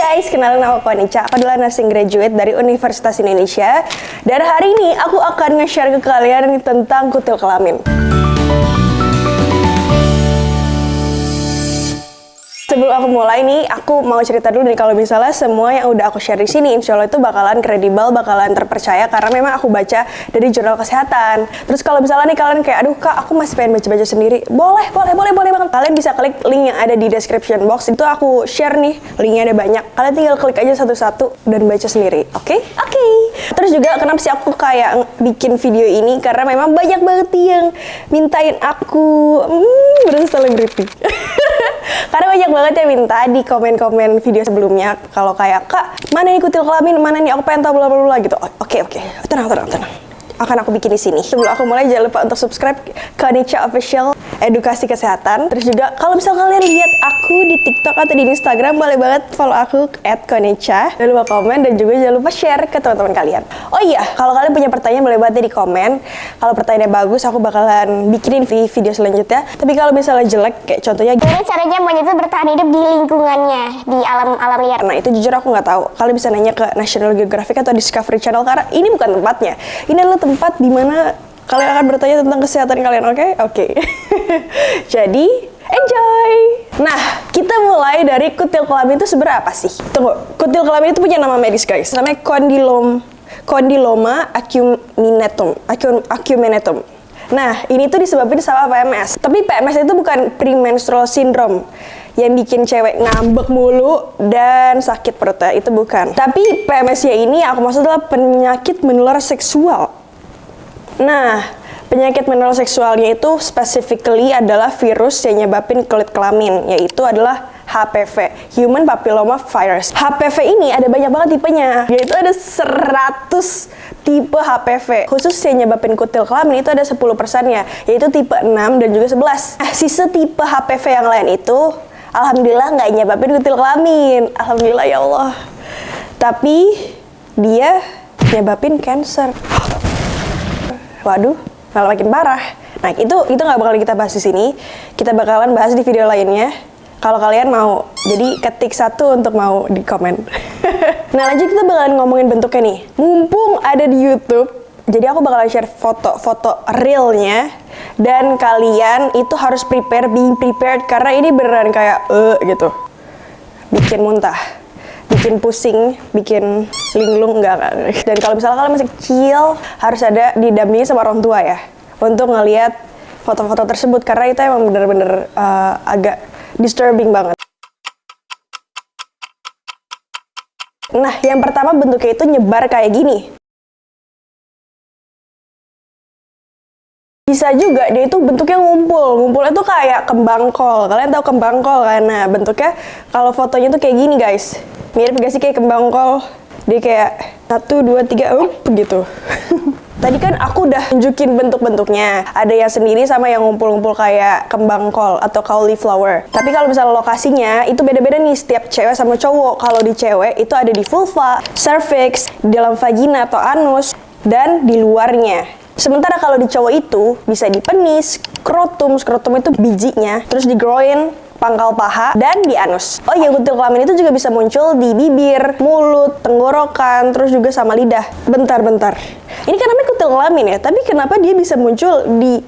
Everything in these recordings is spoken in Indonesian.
guys, kenalin aku Anica. Aku adalah nursing graduate dari Universitas Indonesia. Dan hari ini aku akan nge-share ke kalian tentang kutil kelamin. Sebelum aku mulai nih, aku mau cerita dulu nih kalau misalnya semua yang udah aku share di sini, insya Allah itu bakalan kredibel, bakalan terpercaya karena memang aku baca dari jurnal kesehatan. Terus kalau misalnya nih kalian kayak, aduh kak, aku masih pengen baca-baca sendiri, boleh banget. Kalian bisa klik link yang ada di description box, itu aku share nih, linknya ada banyak. Kalian tinggal klik aja satu-satu dan baca sendiri, oke? Oke. Terus juga kenapa sih aku kayak bikin video ini? Karena memang banyak banget yang mintain aku, berasa selebriti. Karena banyak banget yang minta di komen-komen video sebelumnya kalau kayak, kak, mana nih kutil kelamin, mana nih aku pengen tahu bla bla bla gitu. Oke, tenang. Akan aku bikin di sini. Sebelum aku mulai, jangan lupa untuk subscribe ke Anica Official Edukasi Kesehatan. Terus juga kalau misal kalian lihat aku di TikTok atau di Instagram, boleh banget follow aku @konecha. Jangan lupa komen dan juga jangan lupa share ke teman-teman kalian. Oh iya, kalau kalian punya pertanyaan boleh banget di komen. Kalau pertanyaannya bagus, aku bakalan bikinin video selanjutnya. Tapi kalau misalnya jelek, kayak contohnya gimana caranya monyet itu bertahan hidup di lingkungannya, di alam liar? Nah itu jujur aku nggak tahu. Kalian bisa nanya ke National Geographic atau Discovery Channel karena ini bukan tempatnya. Ini adalah tempat di mana kalian akan bertanya tentang kesehatan kalian, oke? Jadi, enjoy! Nah, kita mulai dari kutil kelamin itu sebenarnya apa sih? Tunggu, kutil kelamin itu punya nama medis guys. Namanya Condyloma acuminatum. Nah, ini tuh disebabkan sama PMS. Tapi PMS itu bukan premenstrual syndrome yang bikin cewek ngambek mulu dan sakit perutnya, itu bukan. Tapi PMS-nya ini aku maksud adalah penyakit menular seksual. Nah, penyakit menular seksualnya itu specifically adalah virus yang nyebabin kulit kelamin, yaitu adalah HPV, Human Papilloma Virus. HPV ini ada banyak banget tipenya, yaitu ada 100 tipe HPV. Khusus yang nyebabin kutil kelamin itu ada 10%-nya, yaitu tipe 6 dan juga 11. Nah, sisa tipe HPV yang lain itu, alhamdulillah nggak nyebabin kutil kelamin. Alhamdulillah ya Allah. Tapi, dia nyebabin cancer. Waduh, malah makin parah. Nah, itu nggak bakalan kita bahas di sini. Kita bakalan bahas di video lainnya. Kalau kalian mau, jadi ketik 1 untuk mau di komen. Nah, lanjut kita bakalan ngomongin bentuknya nih. Mumpung ada di YouTube, jadi aku bakalan share foto-foto realnya. Dan kalian itu harus being prepared karena ini beneran kayak gitu. Bikin muntah, bikin pusing, bikin linglung, enggak. Dan kalau misalnya kalian masih kecil, harus ada didampingi sama orang tua ya, untuk ngelihat foto-foto tersebut, karena itu emang bener-bener agak disturbing banget. Nah, yang pertama bentuknya itu nyebar kayak gini. Bisa juga dia itu bentuknya ngumpulnya tuh kayak kembang kol. Kalian tahu kembang kol kan? Nah, bentuknya kalau fotonya tuh kayak gini guys. Mirip gak sih kayak kembang kol? Dia kayak 1, 2, 3, begitu. Tadi kan aku udah tunjukin bentuk-bentuknya. Ada yang sendiri sama yang ngumpul-ngumpul kayak kembang kol atau cauliflower. Tapi kalau misalnya lokasinya itu beda-beda nih setiap cewek sama cowok. Kalau di cewek itu ada di vulva, cervix, di dalam vagina atau anus, dan di luarnya. Sementara kalau di cowok itu bisa di penis, skrotum itu bijinya, terus di groin, pangkal paha, dan di anus. Oh iya, kutil kelamin itu juga bisa muncul di bibir, mulut, tenggorokan, terus juga sama lidah. Bentar. Ini kan namanya kutil kelamin ya, tapi kenapa dia bisa muncul di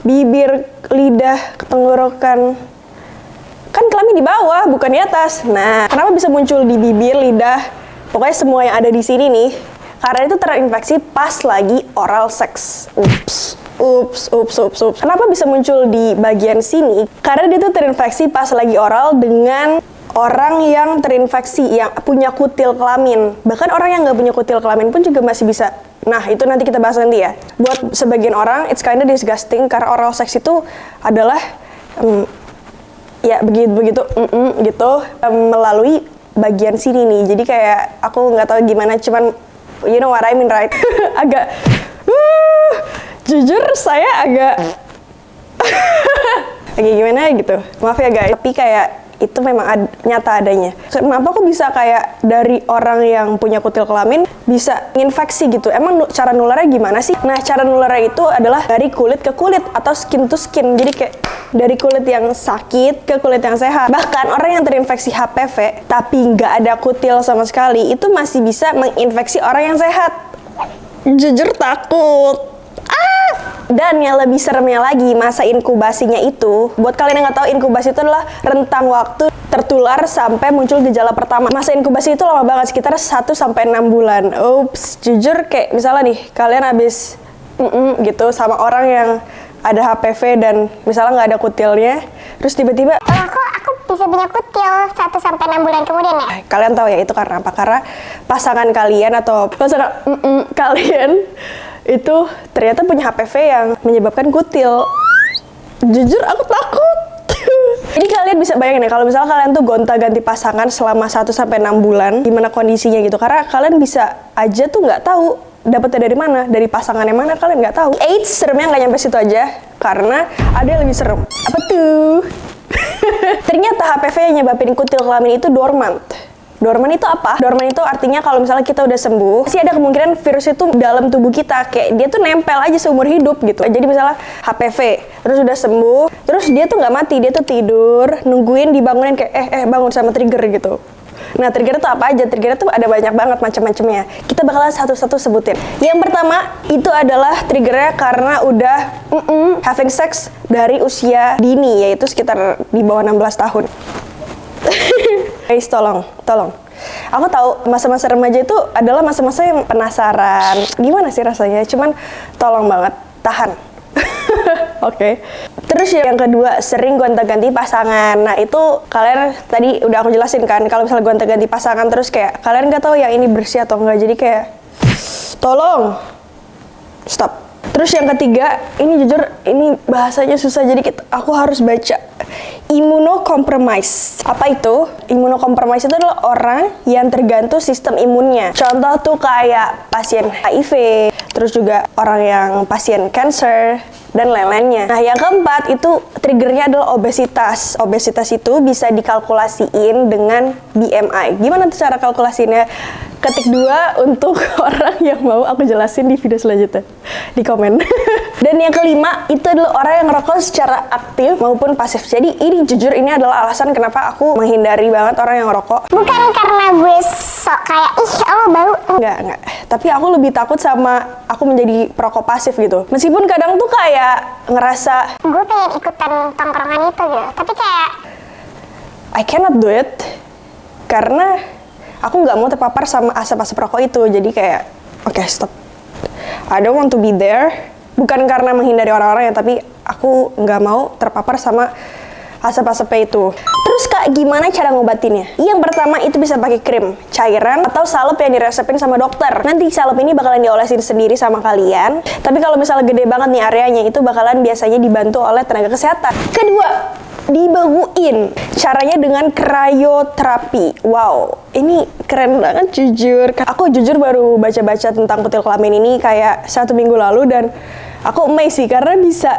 bibir, lidah, tenggorokan? Kan kelamin di bawah, bukan di atas. Nah, kenapa bisa muncul di bibir, lidah, pokoknya semua yang ada di sini nih? Karena itu terinfeksi pas lagi oral seks. Ups. Kenapa bisa muncul di bagian sini? Karena dia tuh terinfeksi pas lagi oral dengan orang yang terinfeksi, yang punya kutil kelamin. Bahkan orang yang nggak punya kutil kelamin pun juga masih bisa. Nah, itu nanti kita bahas nanti ya. Buat sebagian orang, it's kinda disgusting karena oral sex itu adalah ya begitu gitu melalui bagian sini nih. Jadi kayak aku nggak tahu gimana, cuman you know what I mean, right? Agak jujur saya agak gimana gitu. Maaf ya guys. Tapi kayak itu memang nyata adanya. Kenapa kok bisa kayak dari orang yang punya kutil kelamin bisa nginfeksi gitu? Emang cara nularnya gimana sih? Nah, cara nularnya itu adalah dari kulit ke kulit atau skin to skin. Jadi kayak dari kulit yang sakit ke kulit yang sehat. Bahkan orang yang terinfeksi HPV tapi nggak ada kutil sama sekali itu masih bisa menginfeksi orang yang sehat. Jujur takut. Dan yang lebih seremnya lagi, masa inkubasinya itu, buat kalian yang nggak tahu, inkubasi itu adalah rentang waktu tertular sampai muncul gejala pertama. Masa inkubasi itu lama banget, sekitar 1 sampai 6 bulan. Ups, jujur kayak misalnya nih, kalian habis gitu sama orang yang ada HPV dan misalnya nggak ada kutilnya, terus tiba-tiba Aku bisa punya kutil 1 sampai 6 bulan kemudian ya? kalian tahu ya itu karena apa? Karena pasangan kalian atau pasangan kalian itu ternyata punya HPV yang menyebabkan kutil. Jujur aku takut. Jadi kalian bisa bayangin ya, kalau misalnya kalian tuh gonta-ganti pasangan selama 1 sampai 6 bulan, gimana kondisinya gitu. Karena kalian bisa aja tuh nggak tahu dapetnya dari mana, dari pasangan yang mana kalian nggak tahu. AIDS seremnya nggak nyampe situ aja, karena ada yang lebih serem. Apa tuh? Ternyata HPV yang nyebabin kutil kelamin itu dormant. Dorman itu apa? Dorman itu artinya kalau misalnya kita udah sembuh, pasti ada kemungkinan virus itu dalam tubuh kita. Kayak dia tuh nempel aja seumur hidup gitu. Jadi misalnya HPV, terus udah sembuh, terus dia tuh nggak mati, dia tuh tidur, nungguin dibangunin kayak bangun sama trigger gitu. Nah, trigger itu apa aja? Trigger itu ada banyak banget macam-macamnya. Kita bakalan satu-satu sebutin. Yang pertama, itu adalah triggernya karena udah having sex dari usia dini, yaitu sekitar di bawah 16 tahun. Guys, tolong. Aku tahu masa-masa remaja itu adalah masa-masa yang penasaran. Gimana sih rasanya? Cuman tolong banget, tahan. Oke. Terus yang kedua, sering gonta-ganti pasangan. Nah, itu kalian tadi udah aku jelasin kan, kalau misalnya gonta-ganti pasangan terus kayak kalian nggak tahu yang ini bersih atau enggak. Jadi kayak tolong stop. Terus yang ketiga, ini jujur ini bahasanya susah jadi aku harus baca. Immunocompromise. Apa itu? Immunocompromise itu adalah orang yang tergantung sistem imunnya. Contoh tuh kayak pasien HIV, terus juga orang yang pasien cancer, dan lain-lainnya. Nah, yang keempat itu triggernya adalah obesitas. Obesitas itu bisa dikalkulasiin dengan BMI. Gimana tuh cara kalkulasinya? Ketik 2 untuk orang yang mau aku jelasin di video selanjutnya. Di komen. Dan yang kelima, itu adalah orang yang ngerokok secara aktif maupun pasif. Jadi ini jujur ini adalah alasan kenapa aku menghindari banget orang yang ngerokok. Bukan karena gue sok kayak, lo bau. Enggak. Tapi aku lebih takut sama aku menjadi perokok pasif gitu. Meskipun kadang tuh kayak ngerasa Gue pengen ikutan tongkrongan itu gitu. Tapi kayak I cannot do it. Karena aku nggak mau terpapar sama asap-asap rokok itu. Jadi kayak oke, stop. I don't want to be there. Bukan karena menghindari orang-orang ya, tapi aku nggak mau terpapar sama asap-asapnya itu. Terus Kak, gimana cara ngobatinnya? Yang pertama itu bisa pakai krim, cairan, atau salep yang diresepin sama dokter. Nanti salep ini bakalan diolesin sendiri sama kalian. Tapi kalau misalnya gede banget nih areanya, itu bakalan biasanya dibantu oleh tenaga kesehatan. Kedua, dibeguin. Caranya dengan cryoterapi. Wow, ini keren banget jujur. Aku jujur baru baca-baca tentang kutil kelamin ini kayak 1 minggu lalu dan aku amazed sih karena bisa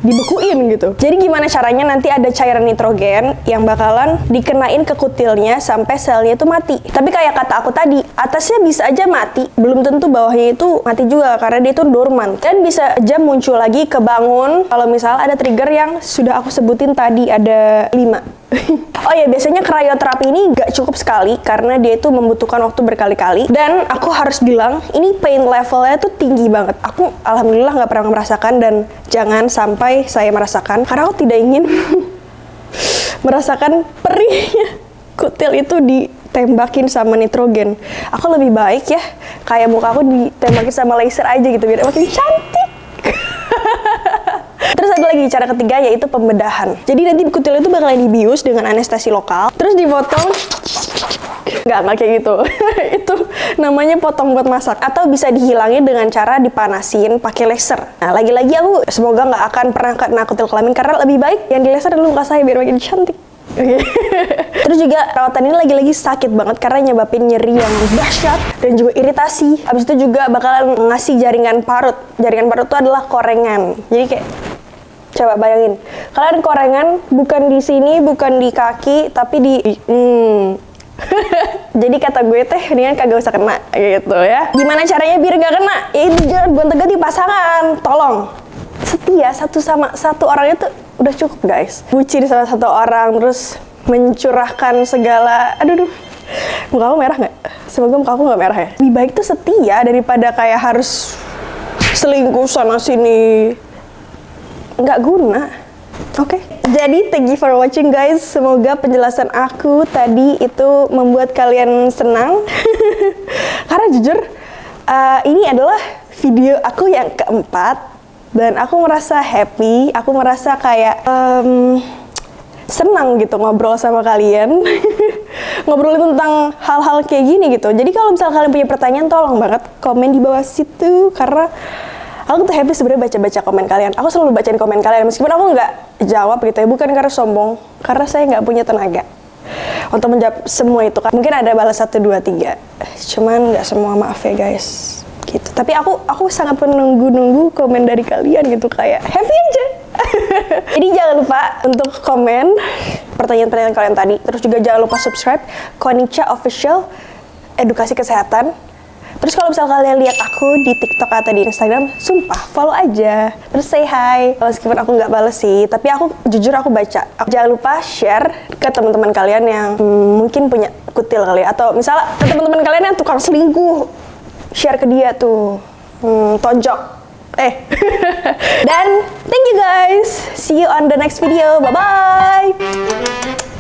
dibekuin gitu. Jadi gimana caranya? Nanti ada cairan nitrogen yang bakalan dikenain ke kutilnya sampai selnya itu mati. Tapi kayak kata aku tadi, atasnya bisa aja mati, belum tentu bawahnya itu mati juga karena dia itu dormant. Dan bisa aja muncul lagi kebangun kalau misalnya ada trigger yang sudah aku sebutin tadi, ada 5. Oh ya, biasanya cryoterapi ini gak cukup sekali karena dia itu membutuhkan waktu berkali-kali. Dan aku harus bilang, ini pain levelnya tuh tinggi banget. Aku alhamdulillah gak pernah merasakan dan jangan sampai saya merasakan karena aku tidak ingin merasakan perihnya kutil itu ditembakin sama nitrogen. Aku lebih baik ya kayak muka aku ditembakin sama laser aja gitu biar makin cantik. Terus ada lagi cara ketiga yaitu pembedahan. Jadi nanti kutil itu bakalan dibius dengan anestesi lokal, terus dipotong. Nggak kayak gitu. Itu namanya potong buat masak. Atau bisa dihilangin dengan cara dipanasin pakai laser. Nah, lagi-lagi aku semoga nggak akan pernah kena kutil kelamin karena lebih baik yang di laser dulu muka saya biar makin cantik. Okay. Terus juga perawatan ini lagi-lagi sakit banget karena nyebabin nyeri yang dahsyat dan juga iritasi. Habis itu juga bakalan ngasih jaringan parut. Jaringan parut itu adalah korengan. Jadi kayak Coba bayangin, kalian korengan bukan di sini, bukan di kaki, tapi di Jadi kata gue teh, mendingan kagak usah kena gitu ya. Gimana caranya biar gak kena? Ya itu jangan gonta-ganti pasangan, tolong. Setia satu orang itu udah cukup guys. Bucin sama satu orang, terus mencurahkan segala, aduh, muka aku merah nggak? Semoga muka aku nggak merah ya. Lebih baik tuh setia daripada kayak harus selingkuh sana sini. Nggak guna. Oke. Jadi thank you for watching guys. Semoga penjelasan aku tadi itu membuat kalian senang. Karena jujur, ini adalah video aku yang keempat dan aku merasa happy. Aku merasa kayak senang gitu ngobrol sama kalian. Ngobrolin tentang hal-hal kayak gini gitu. Jadi kalau misalnya kalian punya pertanyaan, tolong banget komen di bawah situ, karena aku tuh happy sebenarnya baca-baca komen kalian. Aku selalu bacain komen kalian meskipun aku nggak jawab gitu ya. Bukan karena sombong, karena saya nggak punya tenaga untuk menjawab semua itu. Mungkin ada balas 1, 2, 3, cuman nggak semua, maaf ya guys. Gitu. Tapi aku sangat menunggu komen dari kalian gitu, kayak happy aja. Jadi jangan lupa untuk komen pertanyaan-pertanyaan kalian tadi. Terus juga jangan lupa subscribe Konica Official Edukasi Kesehatan. Terus kalau misalnya kalian lihat aku di TikTok atau di Instagram, sumpah follow aja. Terus say hi. Meskipun aku nggak bales sih, tapi aku jujur aku baca. Jangan lupa share ke teman-teman kalian yang mungkin punya kutil kali ya. Atau misalnya ke teman-teman kalian yang tukang selingkuh, share ke dia tuh. Tonjok. Dan thank you guys. See you on the next video. Bye bye.